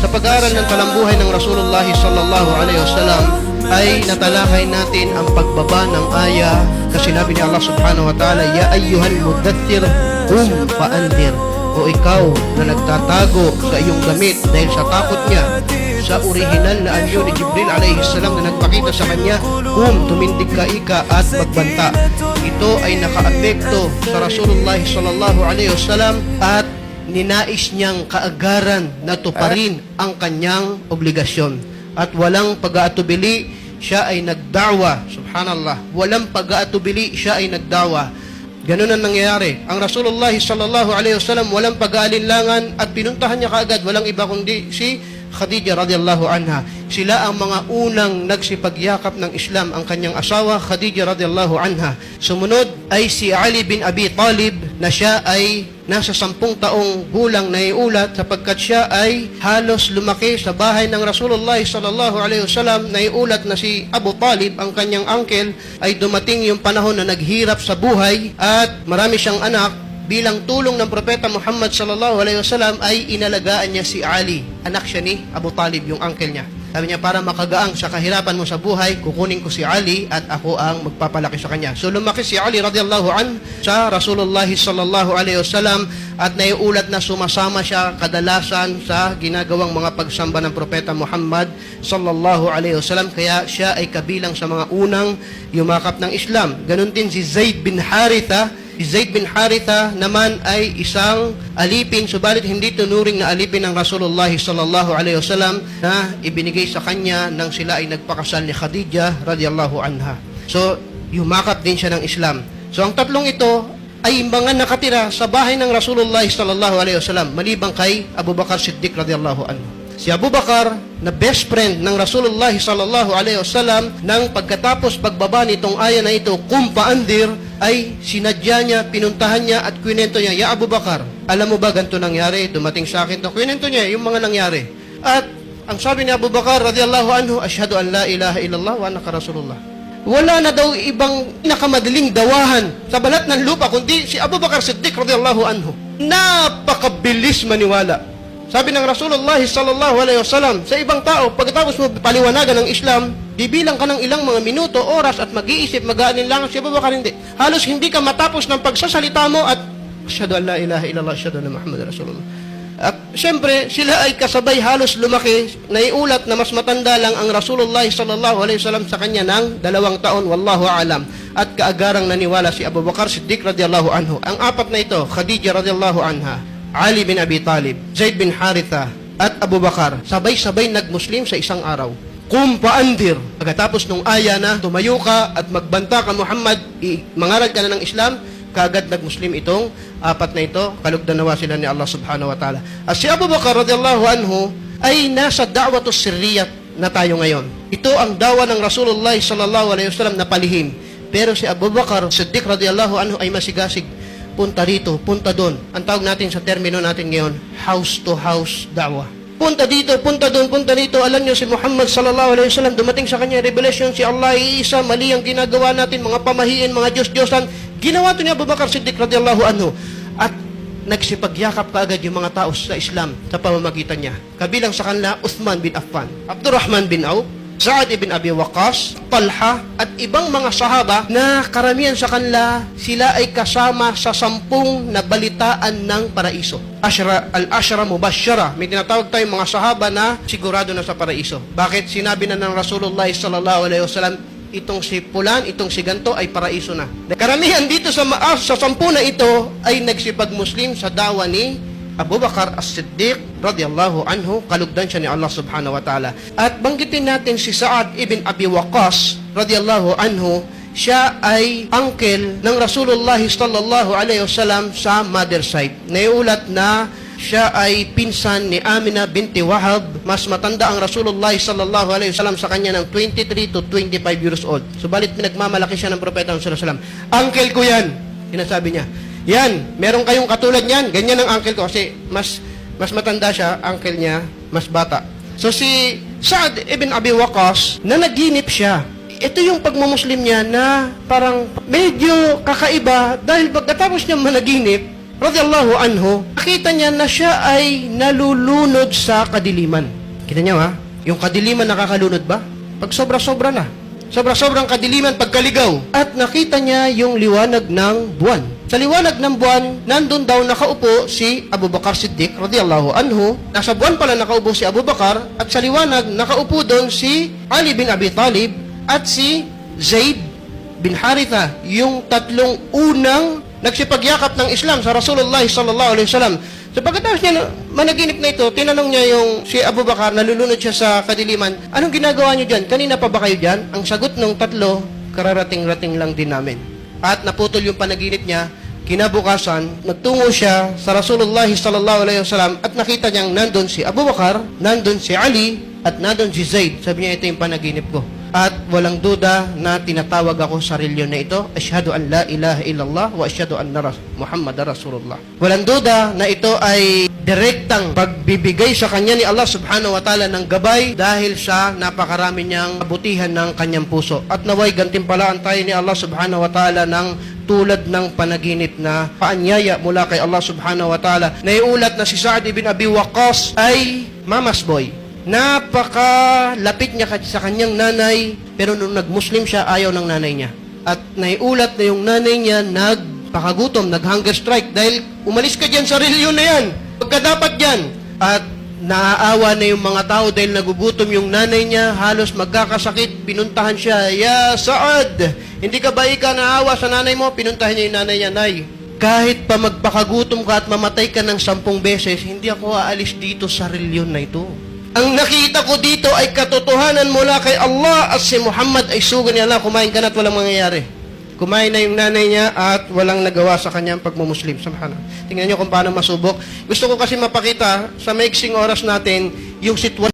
Sa pag-aaral ng talambuhay ng Rasulullah sallallahu alaihi wasallam ay natalakay natin ang pagbaba ng aya kasi sinabi ni Allah subhanahu wa ta'ala, Ya ayyuhal muddathir, fa'andir. O ikaw na nagtatago sa iyong damit dahil sa takot niya sa orihinal na anyo ni Jibril alayhi salam na nagpakita sa kanya, tumindig ka ika at magbanta. Ito ay nakaapekto sa Rasulullah sallallahu alaihi wasallam at ninais niyang kaagaran na tuparin ang kanyang obligasyon. At walang pag-aatubili, siya ay nagdawa. Subhanallah. Walang pag-aatubili, siya ay nagdawa. Ganun ang nangyayari. Ang Rasulullah sallallahu alaihi wasallam walang pag-aalinlangan at pinuntahan niya kaagad. Walang iba kundi si Khadija radhiyallahu anha. Sila ang mga unang nagsipagyakap ng Islam, ang kanyang asawa Khadija radhiyallahu anha. Sumunod ay si Ali bin Abi Talib na siya ay nasa 10 taong gulang na iulat sapagkat siya ay halos lumaki sa bahay ng Rasulullah sallallahu alaihi wasallam. Naiulat na si Abu Talib, ang kanyang uncle, ay dumating yung panahon na naghirap sa buhay at marami siyang anak. Bilang tulong ng Propeta Muhammad sallallahu alaihi wasallam ay inalagaan niya si Ali. Anak siya ni Abu Talib, yung uncle niya. Sabi niya, para makagaang sa kahirapan mo sa buhay, kukunin ko si Ali at ako ang magpapalaki sa kanya. So lumaki si Ali radhiyallahu an sa Rasulullah sallallahu alaihi wasallam at naiulat na sumasama siya kadalasan sa ginagawang mga pagsamba ng Propeta Muhammad sallallahu alaihi wasallam. Kaya siya ay kabilang sa mga unang yumakap ng Islam. Ganon din si Zaid bin Haritha. Si Zaid bin Haritha naman ay isang alipin, subalit hindi tunuring na alipin ng Rasulullah sallallahu alaihi wasallam na ibinigay sa kanya nang sila ay nagpakasal ni Khadija radhiyallahu anha. So, yumakap din siya ng Islam. So, ang tatlong ito ay mga nakatira sa bahay ng Rasulullah sallallahu alaihi wasallam maliban kay Abu Bakar Siddiq radhiyallahu anhu. Si Abu Bakar na best friend ng Rasulullah sallallahu alaihi wasallam nang pagkatapos pagbaba nitong aya na ito, fa'andir, ay sinadya niya, pinuntahan niya at kwinento niya, Ya Abu Bakar, alam mo ba ganito nangyari? Dumating sa akin to. Kwinento niya yung mga nangyari. At ang sabi ni Abu Bakar radhiyallahu anhu, Ashhadu an la ilaha illallah wa annaka Rasulullah. Wala na daw ibang nakamadaling dawahan sa balat ng lupa kundi si Abu Bakar Siddiq radhiyallahu anhu. Napakabilis maniwala. Sabi ng Rasulullah sallallahu alaihi wasallam sa ibang tao, pagkatapos mo paliwanagan ng Islam, bibilang ka ng ilang mga minuto, oras at mag-iisip, mag-aalinlangan. Si Abu Bakar hindi. Halos hindi ka matapos ng pagsasalita mo at Asyhadu an la ilaha illallah, asyhadu anna Muhammadar Rasulullah. At siyempre, sila ay kasabay halos lumaki. Naiulat na mas matanda lang ang Rasulullah sallallahu alaihi wasallam sa kanya ng 2 taon, wallahu aalam. At kaagarang naniwala si Abu Bakar Siddiq radhiyallahu anhu. Ang apat na ito, Khadija radhiyallahu anha, Ali bin Abi Talib, Zaid bin Haritha, at Abu Bakar, sabay-sabay nag-Muslim sa isang araw. Fa'andir. Pagkatapos nung aya na tumayo ka at magbanta ka Muhammad, mangaral ka na ng Islam, kaagad nag-Muslim itong apat na ito, kalugdan nawa sila ni Allah subhanahu wa ta'ala. At si Abu Bakar radhiyallahu anhu ay nasa da'watus sirriyat na tayo ngayon. Ito ang dawa ng Rasulullah sallallahu alaihi wasallam na palihim. Pero si Abu Bakar Siddiq radhiyallahu anhu ay masigasig. Punta dito, punta doon. Ang tawag natin sa termino natin ngayon, house-to-house da'wah. Punta dito, punta doon, punta dito. Alam niyo, si Muhammad sallallahu alaihi wasallam, dumating sa kanya revelation, si Allah ay isa, mali ang ginagawa natin, mga pamahiin, mga Diyos-Diyosan. Ginawa ito ni Abu Bakar Siddiq radhiyallahu anhu. At nagsipagyakap kaagad yung mga tao sa Islam sa pamamagitan niya. Kabilang sa kanila, Uthman bin Affan, Abdurrahman bin Auf, Sa'ad ibn Abi Waqqas, Talha, at ibang mga sahaba na karamihan sa kanila, sila ay kasama sa 10 na balitaan ng paraiso. Al-Ashra Mubashshara. May tinatawag tayong mga sahaba na sigurado na sa paraiso. Bakit? Sinabi na ng Rasulullah sallallahu alaihi wasallam, itong si Pulan, itong si Ganto ay paraiso na. Karamihan dito sa 10 na ito ay nagsipag-Muslim sa dawa ni Abu Bakar As-Siddiq radhiyallahu anhu, kalugdan siya ni Allah subhanahu wa ta'ala. At banggitin natin si Sa'ad ibn Abi Waqqas radhiyallahu anhu, siya ay uncle ng Rasulullah sallallahu alaihi wasallam sa mother side. Naiulat na siya ay pinsan ni Amina binti Wahab. Mas matanda ang Rasulullah sallallahu alaihi wasallam sa kanya ng 23 to 25 years old. Subalit pinagmamalaki siya ng Propeta sallallahu alaihi wasallam. Uncle ko yan, sinasabi niya. Yan, meron kayong katulad niyan. Ganyan ang uncle ko kasi mas matanda siya, uncle niya, mas bata. So si Sa'ad ibn Abi Waqqas, nanaginip siya. Ito yung pagmumuslim niya na parang medyo kakaiba dahil pagkatapos niya managinip, radiyallahu anhu, nakita niya na siya ay nalulunod sa kadiliman. Kita niyo ha? Yung kadiliman nakakalunod ba? Pag sobra-sobra na. Sobra-sobrang kadiliman pagkaligaw. At nakita niya yung liwanag ng buwan. Sa liwanag ng buwan, nandun daw nakaupo si Abu Bakar Siddiq radiyallahu anhu. Nasa buwan pala nakaupo si Abu Bakar at sa liwanag nakaupo doon si Ali bin Abi Talib at si Zaid bin Haritha, yung tatlong unang nagsipagyakap ng Islam sa Rasulullah sallallahu alaihi wasallam. So pagkatapos niya managinip na ito, tinanong niya yung si Abu Bakar, nalulunod siya sa kadiliman, anong ginagawa niyo dyan? Kanina pa ba kayo dyan? Ang sagot ng tatlo, kararating-rating lang din namin. At naputol yung panaginip niya, kinabukasan, nagtungo siya sa Rasulullah sallallahu alaihi wasallam at nakita niyang nandun si Abu Bakar, nandun si Ali, at nandun si Zaid. Sabi niya, ito yung panaginip ko. At walang duda na tinatawag ako sa reliyon na ito, Ashhadu an la ilaha illallah wa ashhadu anna Muhammadar Rasulullah. Walang duda na ito ay direktang pagbibigay sa kanya ni Allah subhanahu wa ta'ala ng gabay dahil sa napakarami niyang kabutihan ng kanyang puso. At naway gantimpalaan tayo ni Allah subhanahu wa ta'ala ng tulad ng panaginip na paanyaya mula kay Allah subhanahu wa ta'ala. Naiulat na si Sa'd ibn Abi Waqqas ay mama's boy. Napakalapit niya sa kanyang nanay, pero nung nag-Muslim siya, ayaw ng nanay niya. At naiulat na yung nanay niya nagpakagutom, nag-hunger strike, dahil umalis ka dyan sa reliyon na yan. Pagka dapat dyan. At naaawa na yung mga tao dahil nagugutom yung nanay niya, halos magkakasakit, pinuntahan siya, Ya Sa'ad, hindi ka ba naawa sa nanay mo? Pinuntahan niya yung nanay niya, Nay, kahit pa magpakagutom ka at mamatay ka ng 10 beses, hindi ako aalis dito sa reliyon na ito. Ang nakita ko dito ay katotohanan mula kay Allah at si Muhammad ay sugo ni Allah. Kumain ka na at walang mangyayari. Kumain na yung nanay niya at walang nagawa sa kanyang pagmumuslim. Subhanallah. Tingnan niyo kung paano masubok. Gusto ko kasi mapakita sa maiksing oras natin yung sitwasyon